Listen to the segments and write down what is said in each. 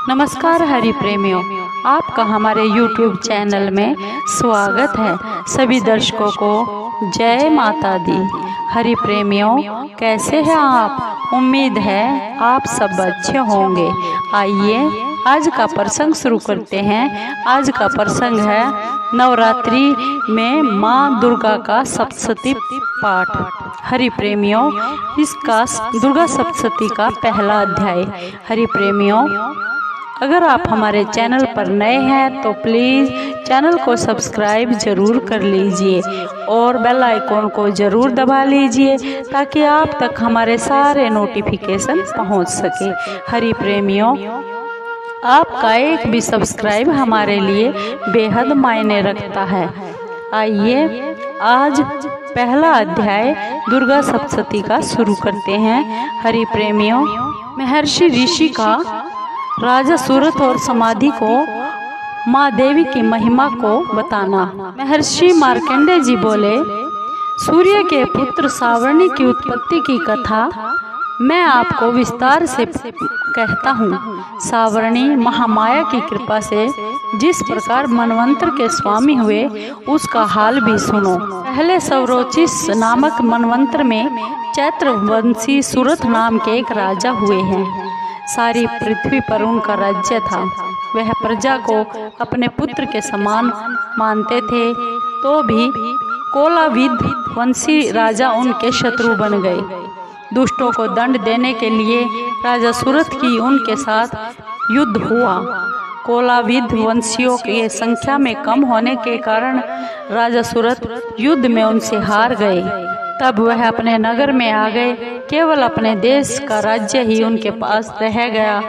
नमस्कार हरि प्रेमियों, आपका हमारे YouTube चैनल में स्वागत है। सभी दर्शकों को जय माता दी। हरि प्रेमियों, कैसे हैं आप? उम्मीद है आप सब अच्छे होंगे। आइए आज का प्रसंग शुरू करते हैं। आज का प्रसंग है नवरात्रि में माँ दुर्गा का सप्तशती पाठ। हरि प्रेमियों, इसका दुर्गा सप्तशती का पहला अध्याय। हरि प्रेमियों, अगर आप हमारे चैनल पर नए हैं तो प्लीज़ चैनल को सब्सक्राइब जरूर कर लीजिए और बेल आइकॉन को ज़रूर दबा लीजिए ताकि आप तक हमारे सारे नोटिफिकेशन पहुंच सके। हरि प्रेमियों, आपका एक भी सब्सक्राइब हमारे लिए बेहद मायने रखता है। आइए आज पहला अध्याय दुर्गा सप्तशती का शुरू करते हैं। हरि प्रेमियों, महर्षि ऋषि का राजा सूरत और समाधि को माँ देवी की महिमा को बताना। महर्षि मार्कंडेय जी बोले, सूर्य के पुत्र सावर्णी की उत्पत्ति की कथा मैं आपको विस्तार से कहता हूँ। सावर्णी महामाया की कृपा से जिस प्रकार मनवंतर के स्वामी हुए उसका हाल भी सुनो। पहले सौरोचिस नामक मनवंतर में चैत्रवंशी सूरत नाम के एक राजा हुए हैं। सारी पृथ्वी पर उनका राज्य था। वह प्रजा को अपने पुत्र के समान मानते थे, तो भी कोलाविद वंशी राजा उनके शत्रु बन गए। दुष्टों को दंड देने के लिए राजा सूरत की उनके साथ युद्ध हुआ। कोलाविद वंशियों की संख्या में कम होने के कारण राजा सूरत युद्ध में उनसे हार गए। तब वह अपने नगर में आ गए। केवल अपने देश का राज्य ही उनके पास रह गया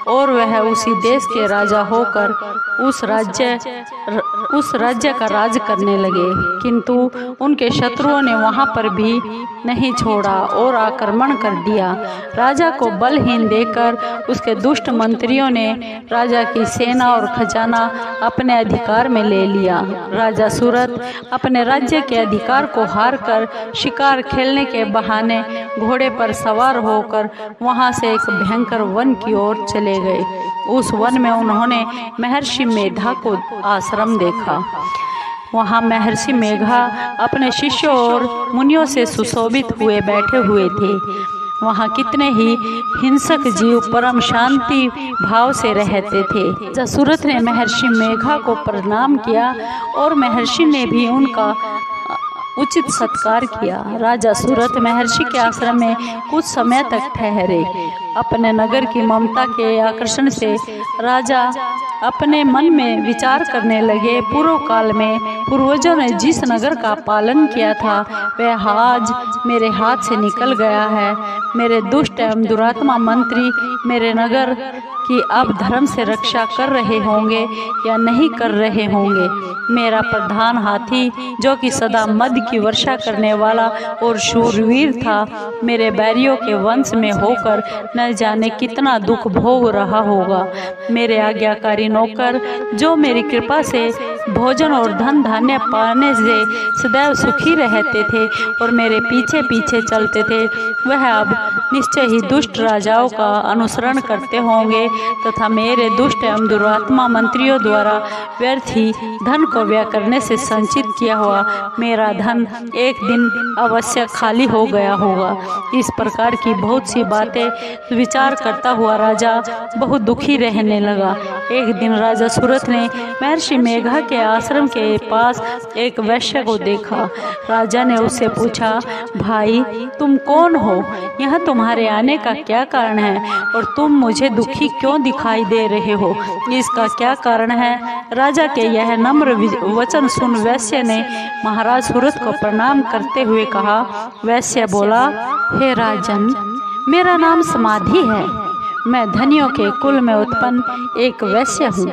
और वह उसी देश के राजा होकर उस राज्य का राज करने लगे। किंतु उनके शत्रुओं ने वहां पर भी नहीं छोड़ा और आक्रमण कर दिया। राजा को बलहीन देखकर उसके दुष्ट मंत्रियों ने राजा की सेना और खजाना अपने अधिकार में ले लिया। राजा सूरत अपने राज्य के अधिकार को हारकर शिकार खेलने के बहाने घोड़े पर सवार होकर वहां से एक भयंकर वन की ओर चले गए। उस वन में उन्होंने महर्षि मेधा को आश्रम देखा। वहाँ महर्षि मेघा अपने शिष्यों और मुनियों से सुशोभित हुए बैठे हुए थे। वहाँ कितने ही हिंसक जीव परम शांति भाव से रहते थे। सूरत ने महर्षि मेघा को प्रणाम किया और महर्षि ने भी उनका उचित सत्कार किया। राजा सूरत महर्षि के आश्रम में कुछ समय तक ठहरे। अपने नगर की ममता के आकर्षण से राजा अपने मन में विचार करने लगे, पूर्व काल में पूर्वजों ने जिस नगर का पालन किया था वह आज मेरे हाथ से निकल गया है। मेरे दुष्ट एवं दुरात्मा मंत्री मेरे नगर की अब धर्म से रक्षा कर रहे होंगे या नहीं कर रहे होंगे। मेरा प्रधान हाथी जो कि सदा मद की वर्षा करने वाला और शूरवीर था, मेरे बैरियों के वंश में होकर न जाने कितना दुख भोग रहा होगा। मेरे आज्ञाकारी नौकर जो मेरी कृपा से भोजन और धन धान्य पाने से सदैव सुखी रहते थे और मेरे पीछे पीछे चलते थे, वह अब निश्चय ही दुष्ट राजाओं का अनुसरण करते होंगे तथा मेरे दुष्ट एवं दुरात्मा मंत्रियों द्वारा व्यर्थ ही धन को व्यय करने से संचित किया हुआ मेरा धन एक दिन अवश्य खाली हो गया होगा। इस प्रकार की बहुत सी बातें विचार करता हुआ राजा बहुत दुखी रहने लगा। एक दिन राजा सूरत ने महर्षि मेघा के आश्रम के पास एक वैश्य को देखा। राजा ने उससे पूछा, भाई तुम कौन हो? यहाँ तुम्हारे आने का क्या कारण है और तुम मुझे दुखी क्यों दिखाई दे रहे हो? इसका क्या कारण है? राजा के यह नम्र वचन सुन वैश्य ने महाराज सूरत को प्रणाम करते हुए कहा। वैश्य बोला, हे राजन, मेरा नाम समाधि है। मैं धनियों के कुल में उत्पन्न एक वैश्य हूँ।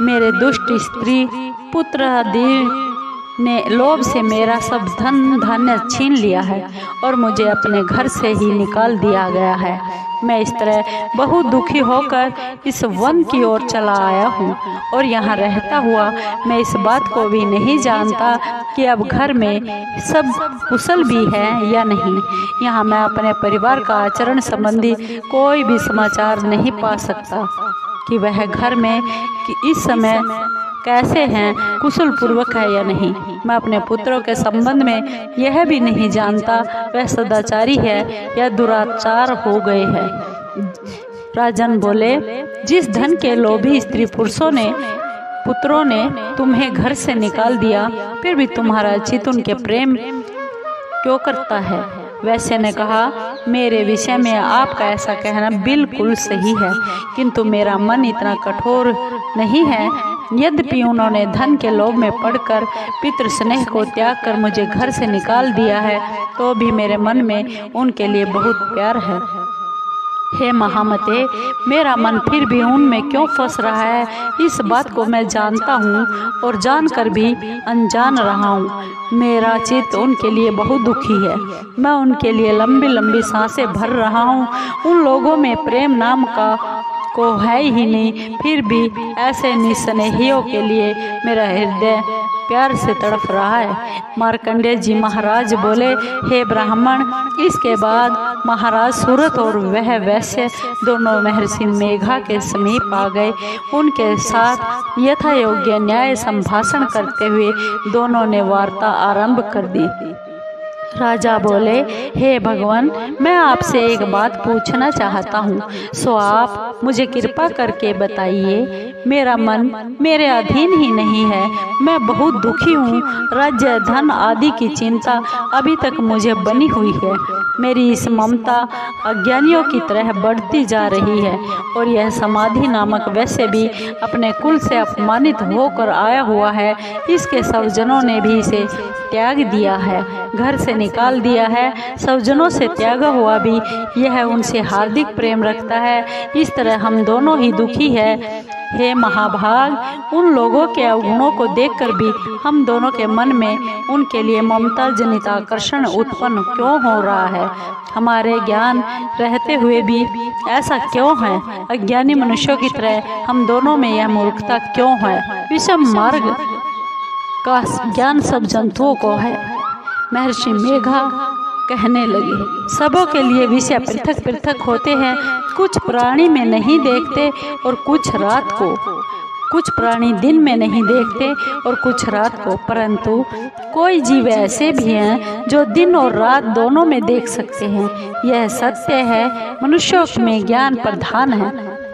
मेरे दुष्ट स्त्री पुत्र आदि ने लोभ से मेरा सब धन धान्य छीन लिया है और मुझे अपने घर से ही निकाल दिया गया है। मैं इस तरह बहुत दुखी होकर इस वन की ओर चला आया हूँ और यहाँ रहता हुआ मैं इस बात को भी नहीं जानता कि अब घर में सब कुशल भी है या नहीं। यहाँ मैं अपने परिवार का आचरण संबंधी कोई भी समाचार नहीं पा सकता। कि वह घर में कि इस समय कैसे हैं, कुशल पूर्वक है या नहीं। मैं अपने पुत्रों के संबंध में यह भी नहीं जानता वह सदाचारी है या दुराचार हो गए हैं। राजन बोले, जिस धन के लोभी स्त्री पुत्रों ने तुम्हें घर से निकाल दिया, फिर भी तुम्हारा चित्त उनके प्रेम क्यों करता है। वैश्य ने कहा, मेरे विषय में आपका ऐसा कहना बिल्कुल सही है, किंतु मेरा मन इतना कठोर नहीं है। यद्यपि उन्होंने धन के लोभ में पड़कर पितृ स्नेह को त्याग कर मुझे घर से निकाल दिया है, तो भी मेरे मन में उनके लिए बहुत प्यार है। हे महामते, मेरा मन फिर भी उनमें क्यों फंस रहा है, इस बात को मैं जानता हूँ और जानकर भी अनजान रहा हूँ। मेरा चित्त उनके लिए बहुत दुखी है। मैं उनके लिए लंबी लंबी सांसें भर रहा हूँ। उन लोगों में प्रेम नाम को है ही नहीं, फिर भी ऐसे निस्नेहियों के लिए मेरा हृदय प्यार से तड़प रहा है। मार्कंडेय जी महाराज बोले, हे ब्राह्मण। इसके बाद महाराज सूरत और वह वैश्य दोनों महर्षि मेघा के समीप आ गए। उनके साथ यथा योग्य न्याय संभाषण करते हुए दोनों ने वार्ता आरंभ कर दी। राजा बोले, हे भगवान, मैं आपसे एक बात पूछना चाहता हूँ, सो आप मुझे कृपा करके बताइए। मेरा मन मेरे अधीन ही नहीं है, मैं बहुत दुखी हूँ। राज्य धन आदि की चिंता अभी तक मुझे बनी हुई है। मेरी इस ममता अज्ञानियों की तरह बढ़ती जा रही है, और यह समाधि नामक वैश्य भी अपने कुल से अपमानित होकर आया हुआ है। इसके स्वजनों ने भी इसे त्याग दिया है, घर से निकाल दिया है। स्वजनों से त्यागा हुआ भी यह उनसे हार्दिक प्रेम रखता है। इस तरह हम दोनों ही दुखी है। हे महाभाग, उन लोगों के अवगुणों को देखकर भी हम दोनों के मन में उनके लिए ममता जनित आकर्षण उत्पन्न क्यों हो रहा है। हमारे ज्ञान रहते हुए भी ऐसा क्यों है। अज्ञानी मनुष्यों की तरह हम दोनों में यह मूर्खता क्यों है। विषम मार्ग का ज्ञान सब जंतुओं को है। महर्षि मेघा कहने लगे, सबों के लिए विषय पृथक पृथक होते हैं। कुछ प्राणी में नहीं देखते और कुछ रात को, कुछ प्राणी दिन में नहीं देखते और कुछ रात को, परंतु कोई जीव ऐसे भी हैं जो दिन और रात दोनों में देख सकते हैं। यह सत्य है। मनुष्यों में ज्ञान प्रधान है,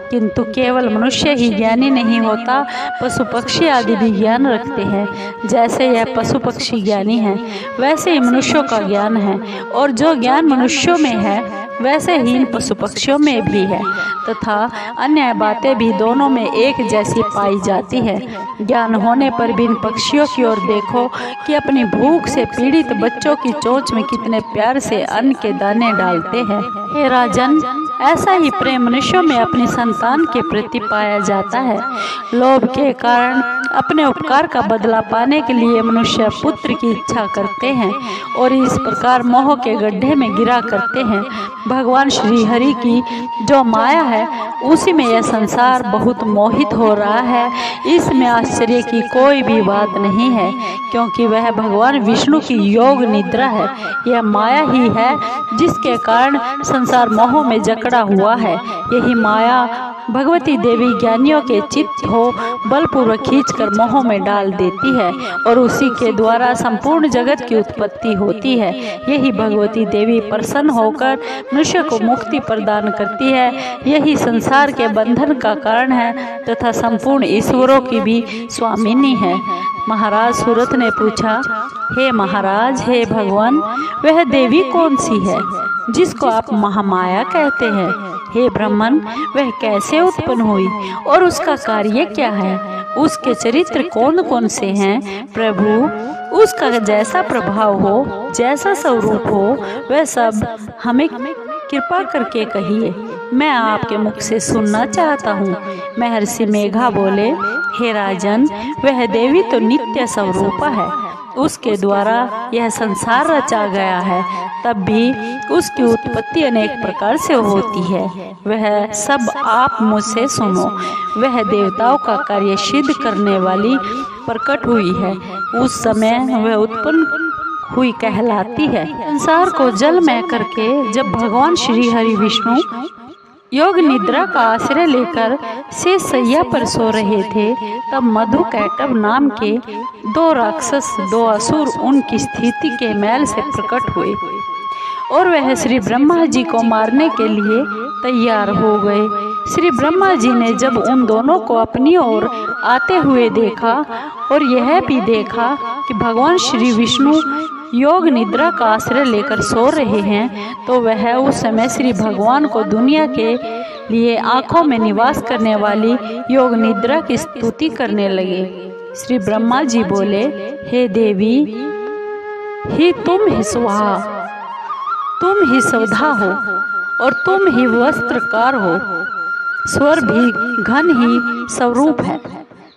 किंतु केवल मनुष्य ही ज्ञानी नहीं होता, पशु पक्षी आदि भी ज्ञान रखते हैं। जैसे यह पशु पक्षी ज्ञानी है, वैसे ही मनुष्यों का ज्ञान है, और जो ज्ञान मनुष्यों में है वैसे ही इन पशु पक्षियों में भी है, तथा अन्य बातें भी दोनों में एक जैसी पाई जाती है। ज्ञान होने पर भी इन पक्षियों की ओर देखो कि अपनी भूख से पीड़ित बच्चों की चोंच में कितने प्यार से अन्न के दाने डालते हैं। हे राजन, ऐसा ही प्रेम मनुष्यों में अपनी संतान के प्रति पाया जाता है। लोभ के कारण अपने उपकार का बदला पाने के लिए मनुष्य पुत्र की इच्छा करते हैं और इस प्रकार मोह के गड्ढे में गिरा करते हैं। भगवान श्री हरि की जो माया है, उसी में यह संसार बहुत मोहित हो रहा है। इसमें आश्चर्य की कोई भी बात नहीं है, क्योंकि वह भगवान विष्णु की योग निद्रा है। यह माया ही है जिसके कारण संसार मोह में जकड़ा हुआ है। यही माया भगवती देवी ज्ञानियों के चित्त हो बलपूर्वक खींचकर मोह में डाल देती है, और उसी के द्वारा संपूर्ण जगत की उत्पत्ति होती है। यही भगवती देवी प्रसन्न होकर मनुष्य को मुक्ति प्रदान करती है। यही संसार के बंधन का कारण है, तथा संपूर्ण ईश्वरों की भी स्वामिनी है। महाराज सूरत ने पूछा, हे महाराज, हे भगवान, वह देवी कौन सी है जिसको आप महामाया कहते हैं? हे ब्राह्मण, वह कैसे उत्पन्न हुई और उसका कार्य क्या है? उसके चरित्र कौन कौन से हैं? प्रभु, उसका जैसा प्रभाव हो, जैसा स्वरूप हो, वह सब हमें कृपा करके कहिए। मैं आपके मुख से सुनना चाहता हूँ। महर्षि मेघा बोले, हे राजन, वह देवी तो नित्य स्वरूपा है। उसके द्वारा यह संसार रचा गया है, तब भी उसकी उत्पत्ति अनेक प्रकार से होती है। वह सब आप मुझसे सुनो। वह देवताओं का कार्य सिद्ध करने वाली प्रकट हुई है। उस समय वह उत्पन्न हुई कहलाती है। संसार को जलमय करके जब भगवान श्री हरि विष्णु योग निद्रा का आश्रय लेकर शेष सैया पर सो रहे थे, तब मधु कैटभ नाम के 2 राक्षस 2 असुर उनकी स्थिति के मैल से प्रकट हुए और वह श्री ब्रह्मा जी को मारने के लिए तैयार हो गए। श्री ब्रह्मा जी ने जब उन दोनों को अपनी ओर आते हुए देखा और यह भी देखा कि भगवान श्री विष्णु योग निद्रा का आश्रय लेकर सो रहे हैं, तो वह उस समय श्री भगवान को दुनिया के लिए आँखों में निवास करने वाली योग निद्रा की स्तुति करने लगे। श्री ब्रह्मा जी बोले, हे देवी, ही तुम ही स्वाहा, तुम ही सौधा हो और तुम ही वस्त्रकार हो, स्वर भी घन ही स्वरूप है,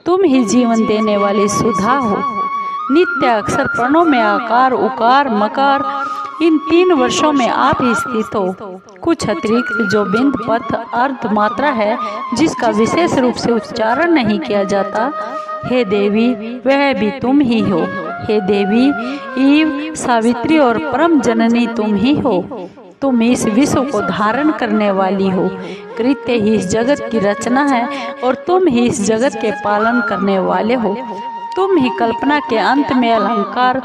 तुम ही जीवन देने वाली सुधा हो, नित्य अक्षर प्रणों में आकार उकार मकार इन 3 वर्षों में आप ही स्थित हो। कुछ अतिरिक्त जो बिंद पथ अर्ध मात्रा है जिसका विशेष रूप से उच्चारण नहीं किया जाता, हे देवी वह भी तुम ही हो। हे देवी, ईव सावित्री और परम जननी तुम ही हो। तुम इस विश्व को धारण करने वाली हो। कृत्य ही इस जगत की रचना है और तुम ही इस जगत के पालन करने वाले हो। तुम ही कल्पना के अंत में अलंकार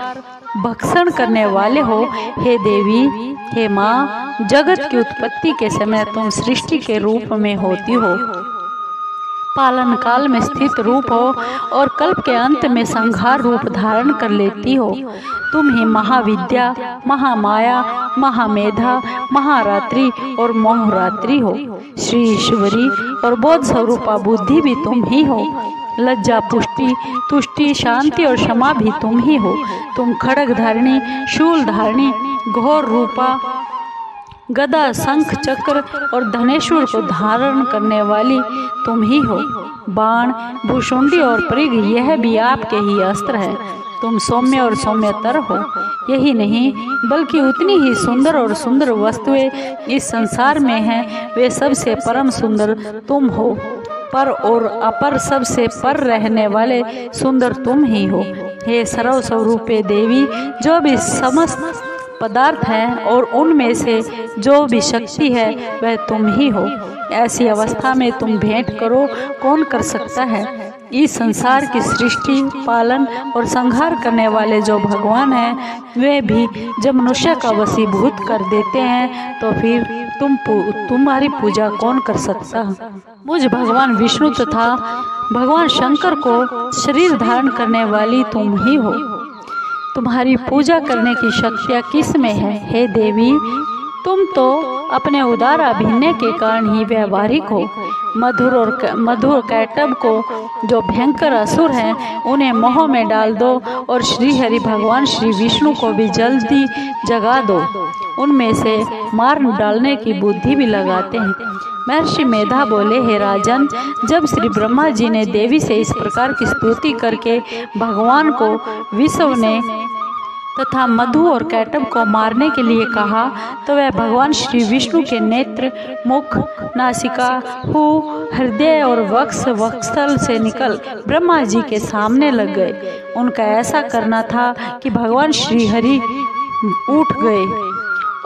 भक्षण करने वाले हो। हे देवी, हे माँ, जगत की उत्पत्ति के समय तुम सृष्टि के रूप में होती हो, पालन काल में स्थित रूप हो और कल्प के अंत में संहार रूप धारण कर लेती हो। तुम ही महाविद्या, महामाया, महामेधा, महारात्रि और मोहरात्रि हो। श्री ईश्वरी और बोध स्वरूपा बुद्धि भी तुम ही हो। लज्जा, पुष्टि, तुष्टि, शांति और क्षमा भी तुम ही हो। तुम खड्ग धारिणी, शूल धारिणी, घोर रूपा, गदा, शंख, चक्र और धनेश्वर को धारण करने वाली तुम ही हो। बाण, भूषुंडी और परिघ यह भी आपके ही अस्त्र है। तुम सौम्य और सौम्यतर हो। यही नहीं बल्कि उतनी ही सुंदर और सुंदर वस्तुएं इस संसार में हैं, वे सबसे परम सुंदर तुम हो। पर और अपर सबसे पर रहने वाले सुंदर तुम ही हो। हे सर्व स्वरूपे देवी, जो भी समस्त पदार्थ हैं और उनमें से जो भी शक्ति है वह तुम ही हो। ऐसी अवस्था में तुम भेंट करो, कौन कर सकता है। इस संसार की सृष्टि, पालन और संहार करने वाले जो भगवान हैं, वे भी जब मनुष्य का वशीभूत कर देते हैं तो फिर तुम्हारी पूजा कौन कर सकता। मुझ भगवान विष्णु तथा भगवान शंकर को शरीर धारण करने वाली तुम ही हो। तुम्हारी पूजा करने की शक्तियाँ किस में है। हे देवी, तुम तो अपने उदार अभिनय के कारण ही व्यवहारिक हो। मधुर कैटभ को जो भयंकर असुर हैं उन्हें मोह में डाल दो और श्री हरि भगवान श्री विष्णु को भी जल्दी जगा दो। उनमें से मार डालने की बुद्धि भी लगाते हैं। महर्षि मेधा बोले, हे राजन, जब श्री ब्रह्मा जी ने देवी से इस प्रकार की स्तुति करके भगवान को विश्व ने तथा मधु और कैटभ को मारने के लिए कहा, तो वह भगवान श्री विष्णु के नेत्र, मुख, नासिका, हु, हृदय और वक्षस्थल से निकल ब्रह्मा जी के सामने लग गए। उनका ऐसा करना था कि भगवान श्री हरि उठ गए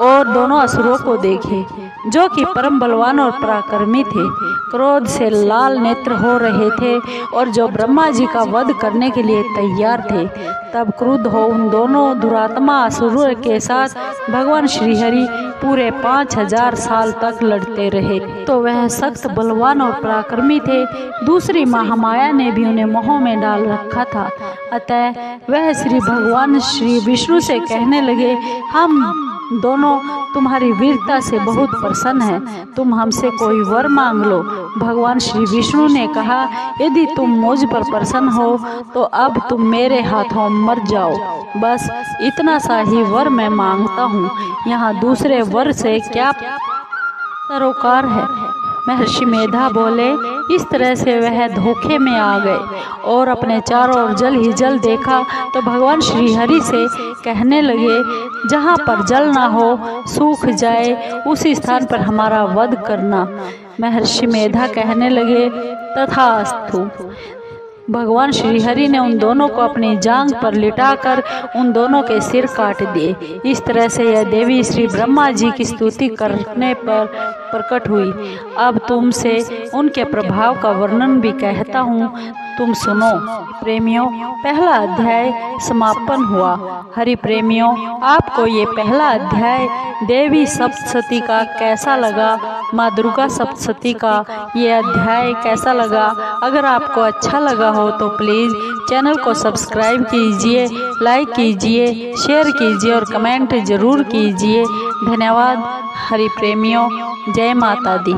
और दोनों असुरों को देखे, जो कि परम बलवान और पराक्रमी थे, क्रोध से लाल नेत्र हो रहे थे और जो ब्रह्मा जी का वध करने के लिए तैयार थे। तब क्रुद्ध हो उन दोनों दुरात्मा असुरों के साथ भगवान श्रीहरि पूरे 5000 साल तक लड़ते रहे। तो वह सख्त बलवान और पराक्रमी थे। दूसरी महामाया ने भी उन्हें मोह में डाल रखा था। अतः वह श्री भगवान श्री विष्णु से कहने लगे, हम दोनों तुम्हारी वीरता से बहुत प्रसन्न हैं, तुम हमसे कोई वर मांग लो। भगवान श्री विष्णु ने कहा, यदि तुम मुझ पर प्रसन्न हो तो अब तुम मेरे हाथों मर जाओ। बस इतना सा ही वर मैं मांगता हूँ, यहाँ दूसरे वर से क्या सरोकार है। महर्षि मेधा बोले, इस तरह से वह धोखे में आ गए और अपने चारों ओर जल ही जल देखा तो भगवान श्री हरि से कहने लगे, जहाँ पर जल ना हो, सूख जाए, उसी स्थान पर हमारा वध करना। महर्षि मेधा कहने लगे, तथास्तु। भगवान श्रीहरि ने उन दोनों को अपनी जांघ पर लिटाकर उन दोनों के सिर काट दिए। इस तरह से यह देवी श्री ब्रह्मा जी की स्तुति करने पर प्रकट हुई। अब तुमसे उनके प्रभाव का वर्णन भी कहता हूँ, तुम सुनो। प्रेमियों, पहला अध्याय समापन हुआ। हरि प्रेमियों, आपको ये पहला अध्याय देवी सप्तशती का कैसा लगा? माँ दुर्गा सप्तशती का ये अध्याय कैसा लगा? अगर आपको अच्छा लगा हो तो प्लीज़ चैनल को सब्सक्राइब कीजिए, लाइक कीजिए, शेयर कीजिए और कमेंट ज़रूर कीजिए। धन्यवाद। हरि प्रेमियों, जय माता दी।